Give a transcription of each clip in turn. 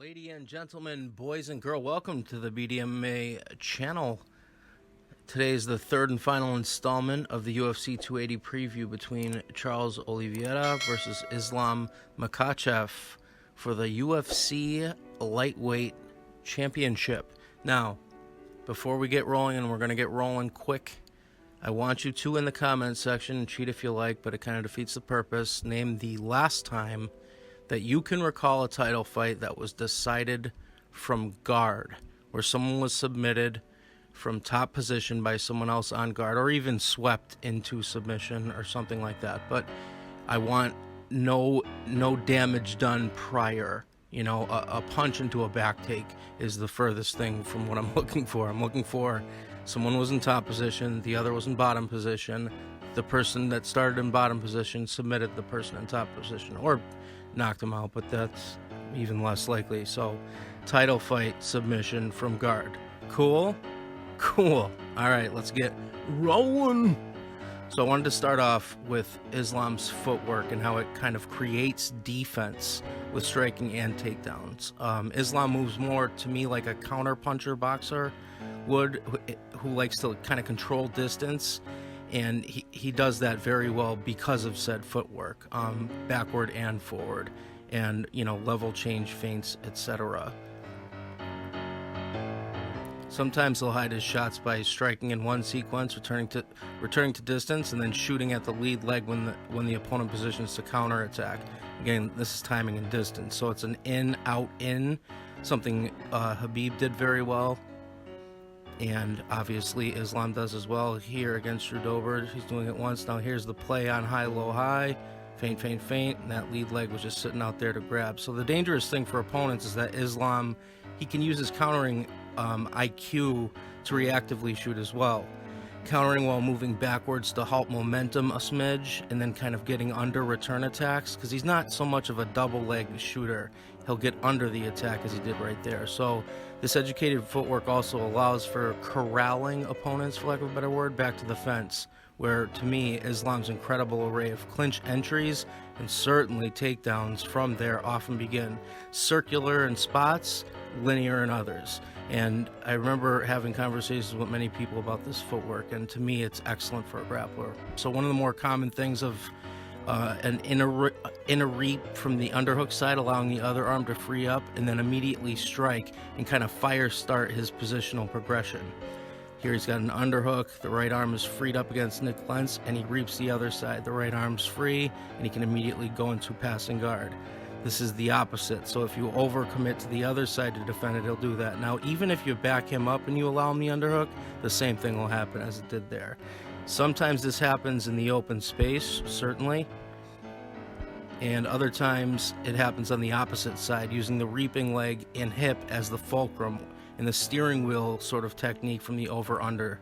Ladies and gentlemen, boys and girls, welcome to the BDMA channel. Today is the third and final installment of the UFC 280 preview between Charles Oliveira versus Islam Makhachev for the UFC Lightweight Championship. Now, before we get rolling, and we're going to get rolling quick, I want you to, in the comments section, cheat if you like, but it kind of defeats the purpose, name the last time that you can recall a title fight that was decided from guard, where someone was submitted from top position by someone else on guard, or even swept into submission or something like that. But I want no damage done prior. You know, a punch into a back take is the furthest thing from what I'm looking for. I'm looking for someone was in top position, the other was in bottom position. The person that started in bottom position submitted the person in top position, or knocked him out, but that's even less likely. So, title fight, submission from guard. Cool? Cool. All right, let's get rolling. So I wanted to start off with Islam's footwork and how it kind of creates defense with striking and takedowns. Islam moves more to me like a counter-puncher boxer would, who likes to kind of control distance, and he does that very well because of said footwork, backward and forward, and, you know, level change, feints, etc. Sometimes he'll hide his shots by striking in one sequence, returning to distance, and then shooting at the lead leg when the opponent positions to counter attack. Again, this is timing and distance, so it's an in, out, in, something Khabib did very well. And obviously Islam does as well here against Drew Dober. He's doing it once. Now here's the play on high, low, high. Feint, feint, feint. And that lead leg was just sitting out there to grab. So the dangerous thing for opponents is that Islam, he can use his countering IQ to reactively shoot as well. Countering while moving backwards to halt momentum a smidge, and then kind of getting under return attacks, because he's not so much of a double leg shooter. He'll get under the attack as he did right there. So this educated footwork also allows for corralling opponents, for lack of a better word, back to the fence, where to me Islam's incredible array of clinch entries and certainly takedowns from there often begin circular in spots, linear in others. And I remember having conversations with many people about this footwork, and to me it's excellent for a grappler. So one of the more common things of an inner reap from the underhook side, allowing the other arm to free up and then immediately strike and kind of fire start his positional progression. Here he's got an underhook, the right arm is freed up against Nick Lentz, and he reaps the other side. The right arm's free, and he can immediately go into passing guard. This is the opposite, so if you overcommit to the other side to defend it, he'll do that. Now, even if you back him up and you allow him the underhook, the same thing will happen as it did there. Sometimes this happens in the open space, certainly, and other times it happens on the opposite side, using the reaping leg and hip as the fulcrum in the steering wheel sort of technique from the over-under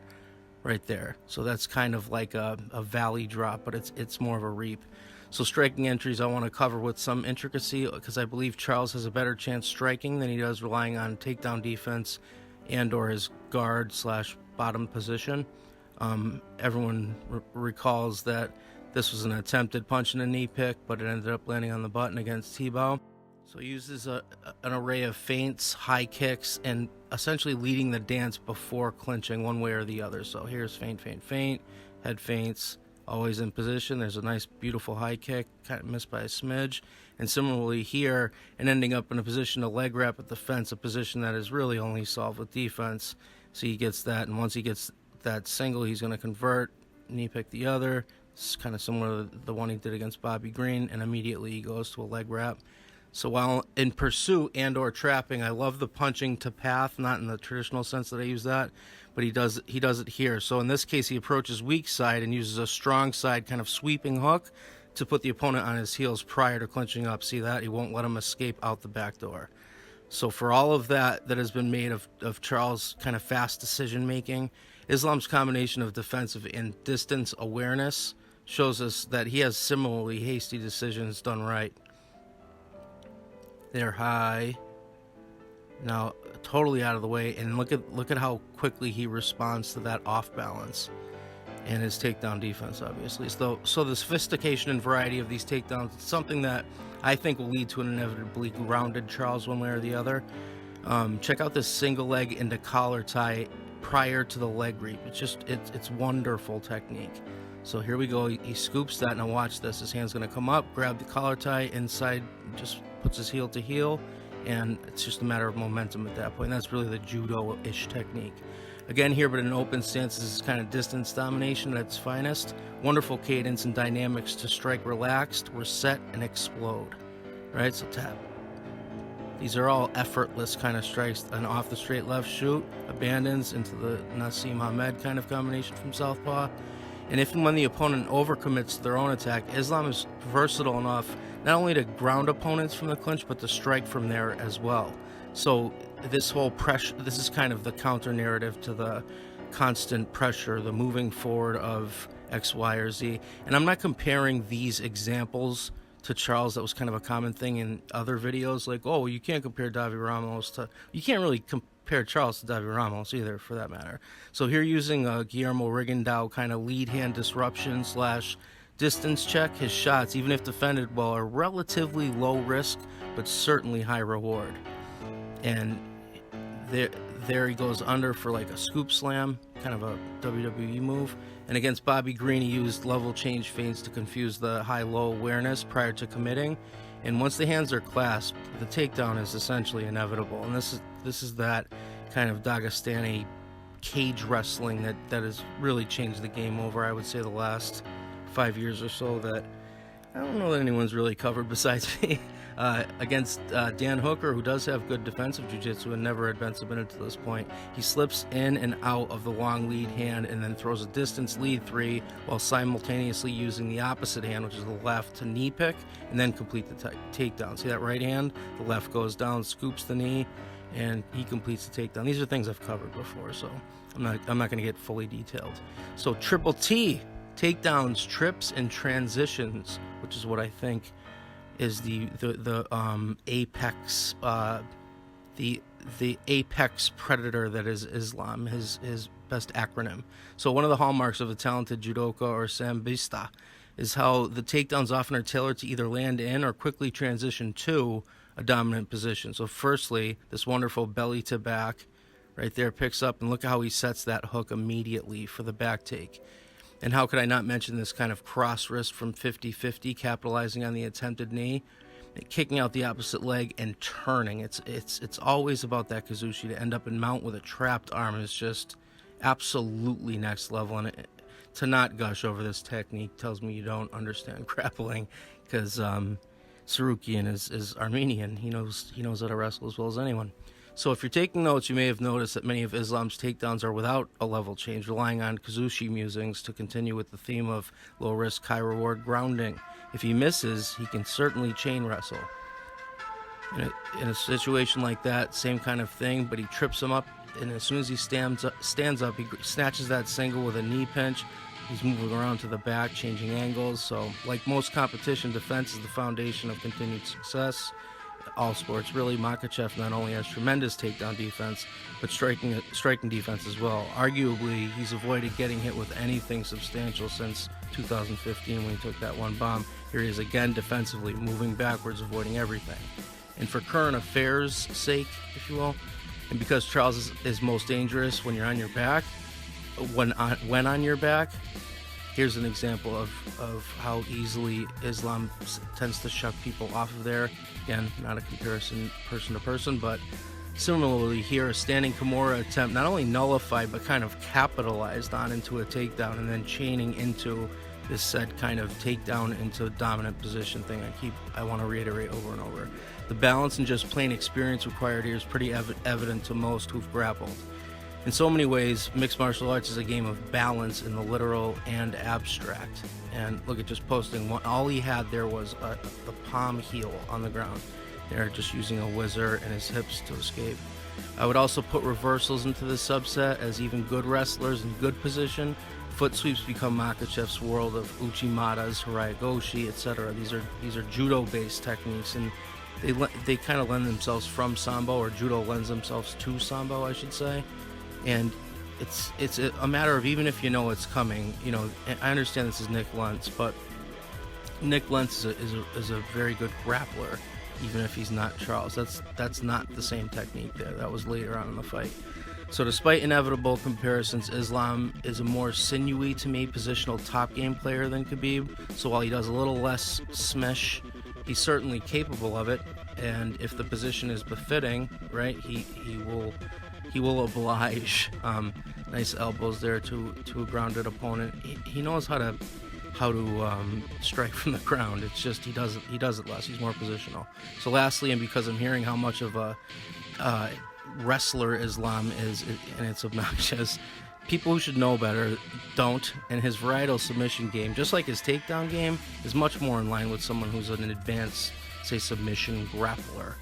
right there. So that's kind of like a valley drop, but it's more of a reap. So striking entries I want to cover with some intricacy, because I believe Charles has a better chance striking than he does relying on takedown defense and or his guard / bottom position. Everyone recalls that this was an attempted punch and a knee pick, but it ended up landing on the button against Tibau. So he uses an array of feints, high kicks, and essentially leading the dance before clinching one way or the other. So here's feint, feint, feint, head feints, always in position. There's a nice, beautiful high kick, kind of missed by a smidge. And similarly here, and ending up in a position to leg wrap at the fence, a position that is really only solved with defense. So he gets that, and once he gets that single, he's going to convert, knee pick the other. It's kind of similar to the one he did against Bobby Green, and immediately he goes to a leg wrap. So while in pursuit and or trapping, I love the punching to path, not in the traditional sense that I use that, but he does it here. So in this case, he approaches weak side and uses a strong side kind of sweeping hook to put the opponent on his heels prior to clinching up. See that? He won't let him escape out the back door. So for all of that has been made of Charles' kind of fast decision making, Islam's combination of defensive and distance awareness shows us that he has similarly hasty decisions done right. They're high. Now totally out of the way, and look at how quickly he responds to that off balance. and his takedown defense, obviously. So the sophistication and variety of these takedowns is something that I think will lead to an inevitably grounded Charles one way or the other. Check out this single leg into collar tie prior to the leg reap. It's wonderful technique. So here we go. He scoops that. Now watch this. His hand's going to come up, grab the collar tie inside, just puts his heel to heel, and it's just a matter of momentum at that point. And that's really the judo-ish technique. Again here, but in an open stance, this is kind of distance domination at its finest. Wonderful cadence and dynamics to strike relaxed, reset, and explode. Right, so tap. These are all effortless kind of strikes. An off the straight left shoot, abandons into the Nassim Hamed kind of combination from southpaw. And if and when the opponent overcommits to their own attack, Islam is versatile enough not only to ground opponents from the clinch, but to strike from there as well. So this whole pressure, this is kind of the counter narrative to the constant pressure, the moving forward of X, Y, or Z. And I'm not comparing these examples to Charles. That was kind of a common thing in other videos, like, oh, you can't compare Davi Ramos to, you can't really compare Charles to Davi Ramos either, for that matter. So here, using a Guillermo Rigondeaux kind of lead hand disruption / distance check, his shots, even if defended well, are relatively low risk, but certainly high reward. And there he goes under for like a scoop slam, kind of a WWE move. And against Bobby Green, he used level change feints to confuse the high-low awareness prior to committing. And once the hands are clasped, the takedown is essentially inevitable. And this is that kind of Dagestani cage wrestling that has really changed the game over, I would say, the last 5 years or so, that I don't know that anyone's really covered besides me. Against Dan Hooker, who does have good defensive jiu-jitsu and never had been submitted to this point, he slips in and out of the long lead hand and then throws a distance lead 3 while simultaneously using the opposite hand, which is the left, to knee pick and then complete the takedown. See that right hand? The left goes down, scoops the knee, and he completes the takedown. These are things I've covered before, so I'm not going to get fully detailed. So triple T, takedowns, trips, and transitions, which is what I think is the apex the apex predator that is Islam, his best acronym. So one of the hallmarks of a talented judoka or sambista is how the takedowns often are tailored to either land in or quickly transition to a dominant position. So firstly, this wonderful belly to back right there picks up, and look at how he sets that hook immediately for the back take. And how could I not mention this kind of cross wrist from 50-50, capitalizing on the attempted knee, kicking out the opposite leg and turning. It's always about that Kazushi. To end up in mount with a trapped arm is just absolutely next level. And to not gush over this technique tells me you don't understand grappling, because Tsarukyan is Armenian. He knows how to wrestle as well as anyone. So if you're taking notes, you may have noticed that many of Islam's takedowns are without a level change, relying on Kazushi musings to continue with the theme of low risk, high reward grounding. If he misses, he can certainly chain wrestle. In a situation like that, same kind of thing, but he trips him up, and as soon as he stands up, he snatches that single with a knee pinch. He's moving around to the back, changing angles. So like most competition, defense is the foundation of continued success. All sports, really. Makhachev not only has tremendous takedown defense, but striking defense as well. Arguably, he's avoided getting hit with anything substantial since 2015 when he took that one bomb. Here he is again defensively, moving backwards, avoiding everything. And for current affairs' sake, if you will, and because Charles is most dangerous when you're on your back, when on your back, here's an example of how easily Islam tends to shuck people off of there. Again, not a comparison person to person, but similarly here, a standing Kimura attempt not only nullified, but kind of capitalized on into a takedown, and then chaining into this said kind of takedown into a dominant position thing I want to reiterate over and over. The balance and just plain experience required here is pretty evident to most who've grappled. In so many ways, mixed martial arts is a game of balance in the literal and abstract. And look at just posting one. All he had there was the palm heel on the ground. They're just using a whizzer and his hips to escape. I would also put reversals into this subset, as even good wrestlers in good position, foot sweeps become Makhachev's world of uchimatas, haraigoshi, etc. These are judo-based techniques, and they kind of lend themselves from sambo, or judo lends themselves to sambo, I should say. And it's a matter of, even if you know it's coming, you know, I understand this is Nick Lentz, but Nick Lentz is a very good grappler, even if he's not Charles. That's not the same technique there. That was later on in the fight. So despite inevitable comparisons, Islam is a more sinewy, to me, positional top game player than Khabib. So while he does a little less smish, he's certainly capable of it. And if the position is befitting, right, he will oblige. Nice elbows there to a grounded opponent. He knows how to strike from the ground. It's just he does it less. He's more positional. So lastly, and because I'm hearing how much of a wrestler Islam is, and it's obnoxious, people who should know better don't. And his varietal submission game, just like his takedown game, is much more in line with someone who's an advanced, say, submission grappler.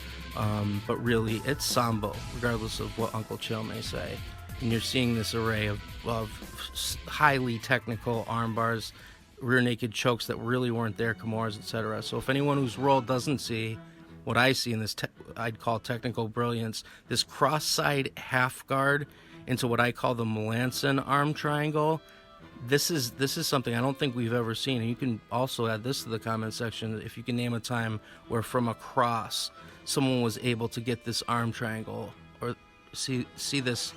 But really, it's sambo, regardless of what Uncle Chill may say. And you're seeing this array of highly technical arm bars, rear naked chokes that really weren't there, Kimuras, etc. So if anyone whose role doesn't see what I see in this, I'd call technical brilliance, this cross-side half guard into what I call the Melanson arm triangle, this is something I don't think we've ever seen. And you can also add this to the comment section if you can name a time where from across someone was able to get this arm triangle, or see this.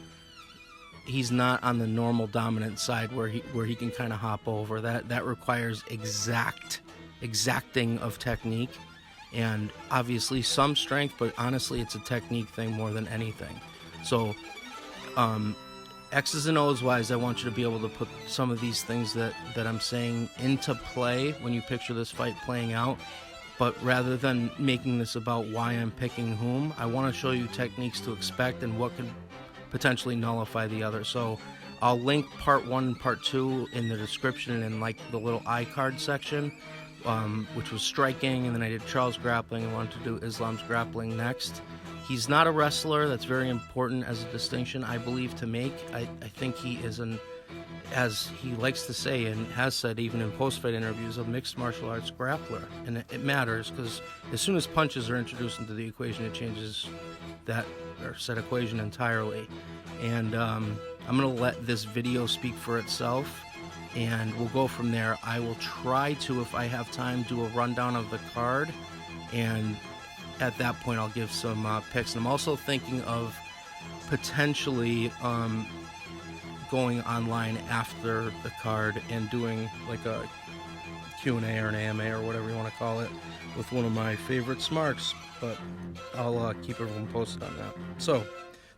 He's not on the normal dominant side where he can kind of hop over. That requires exacting of technique, and obviously some strength, but honestly it's a technique thing more than anything. So X's and O's wise, I want you to be able to put some of these things that I'm saying into play when you picture this fight playing out. But rather than making this about why I'm picking whom, I want to show you techniques to expect and what could potentially nullify the other. So I'll link part 1 and part 2 in the description and like the little iCard section, which was striking, and then I did Charles grappling and wanted to do Islam's grappling next. He's not a wrestler. That's very important as a distinction, I believe, to make. I think he is as he likes to say and has said even in post-fight interviews, a mixed martial arts grappler. And it matters, because as soon as punches are introduced into the equation, it changes that said equation entirely. And I'm going to let this video speak for itself, and we'll go from there. I will try to, if I have time, do a rundown of the card, and at that point I'll give some picks. And I'm also thinking of potentially going online after the card and doing like a Q&A or an AMA or whatever you want to call it with one of my favorite smarts, but I'll keep everyone posted on that. So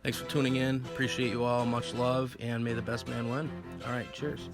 thanks for tuning in. Appreciate you all. Much love, and may the best man win. All right, cheers.